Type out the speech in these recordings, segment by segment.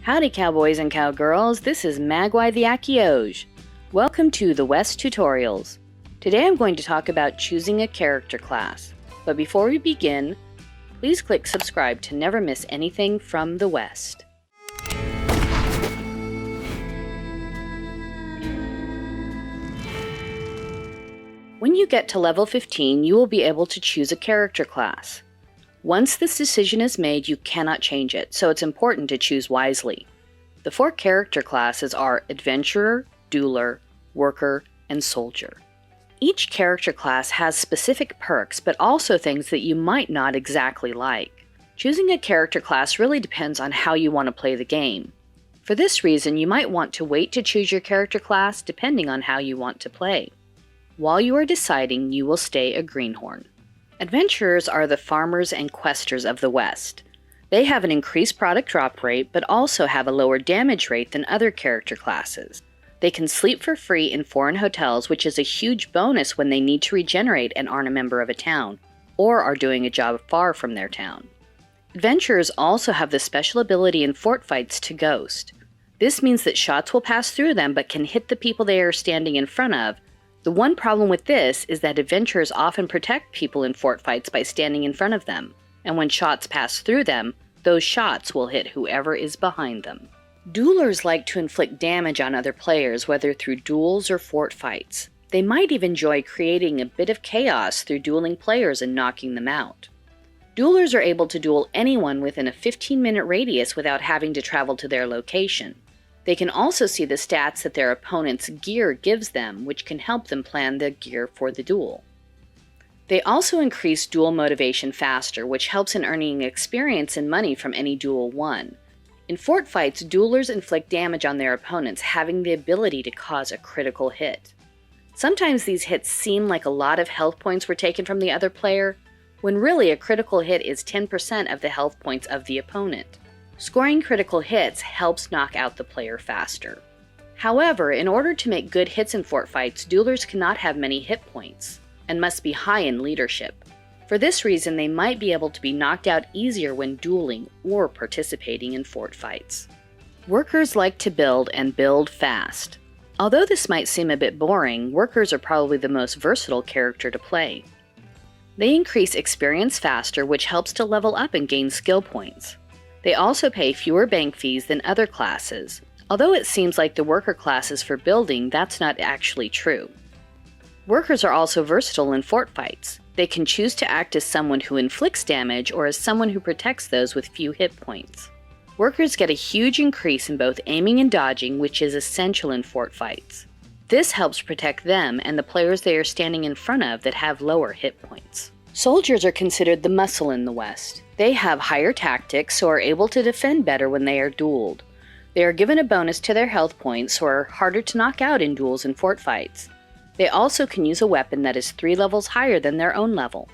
Howdy cowboys and cowgirls, this is Magwai the Akioge. Welcome to the West Tutorials. Today I'm going to talk about choosing a character class. But before we begin, please click subscribe to never miss anything from the West. When you get to level 15, you will be able to choose a character class. Once this decision is made, you cannot change it, so it's important to choose wisely. The 4 character classes are Adventurer, Dueler, Worker, and Soldier. Each character class has specific perks, but also things that you might not exactly like. Choosing a character class really depends on how you want to play the game. For this reason, you might want to wait to choose your character class depending on how you want to play. While you are deciding, you will stay a greenhorn. Adventurers are the farmers and questers of the West. They have an increased product drop rate, but also have a lower damage rate than other character classes. They can sleep for free in foreign hotels, which is a huge bonus when they need to regenerate and aren't a member of a town, or are doing a job far from their town. Adventurers also have the special ability in fort fights to ghost. This means that shots will pass through them but can hit the people they are standing in front of. The one problem with this is that adventurers often protect people in fort fights by standing in front of them, and when shots pass through them, those shots will hit whoever is behind them. Duelers like to inflict damage on other players, whether through duels or fort fights. They might even enjoy creating a bit of chaos through dueling players and knocking them out. Duelers are able to duel anyone within a 15-minute radius without having to travel to their location. They can also see the stats that their opponent's gear gives them, which can help them plan the gear for the duel. They also increase duel motivation faster, which helps in earning experience and money from any duel won. In fort fights, duelers inflict damage on their opponents, having the ability to cause a critical hit. Sometimes these hits seem like a lot of health points were taken from the other player, when really a critical hit is 10% of the health points of the opponent. Scoring critical hits helps knock out the player faster. However, in order to make good hits in fort fights, duelers cannot have many hit points, and must be high in leadership. For this reason, they might be able to be knocked out easier when dueling or participating in fort fights. Workers like to build and build fast. Although this might seem a bit boring, workers are probably the most versatile character to play. They increase experience faster, which helps to level up and gain skill points. They also pay fewer bank fees than other classes. Although it seems like the worker class is for building, that's not actually true. Workers are also versatile in fort fights. They can choose to act as someone who inflicts damage or as someone who protects those with few hit points. Workers get a huge increase in both aiming and dodging, which is essential in fort fights. This helps protect them and the players they are standing in front of that have lower hit points. Soldiers are considered the muscle in the West. They have higher tactics, so are able to defend better when they are dueled. They are given a bonus to their health points, so are harder to knock out in duels and fort fights. They also can use a weapon that is 3 levels higher than their own level.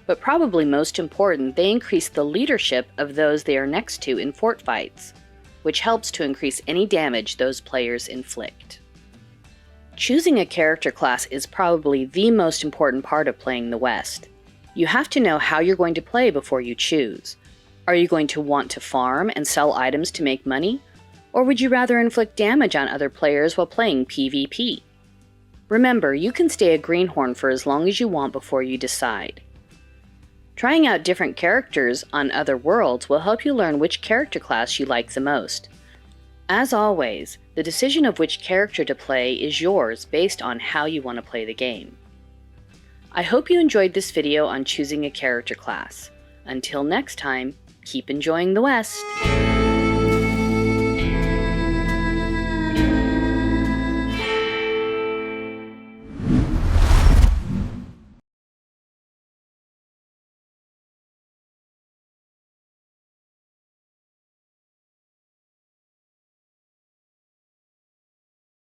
But probably most important, they increase the leadership of those they are next to in fort fights, which helps to increase any damage those players inflict. Choosing a character class is probably the most important part of playing the West. You have to know how you're going to play before you choose. Are you going to want to farm and sell items to make money? Or would you rather inflict damage on other players while playing PvP? Remember, you can stay a greenhorn for as long as you want before you decide. Trying out different characters on other worlds will help you learn which character class you like the most. As always, the decision of which character to play is yours based on how you want to play the game. I hope you enjoyed this video on choosing a character class. Until next time, keep enjoying the West!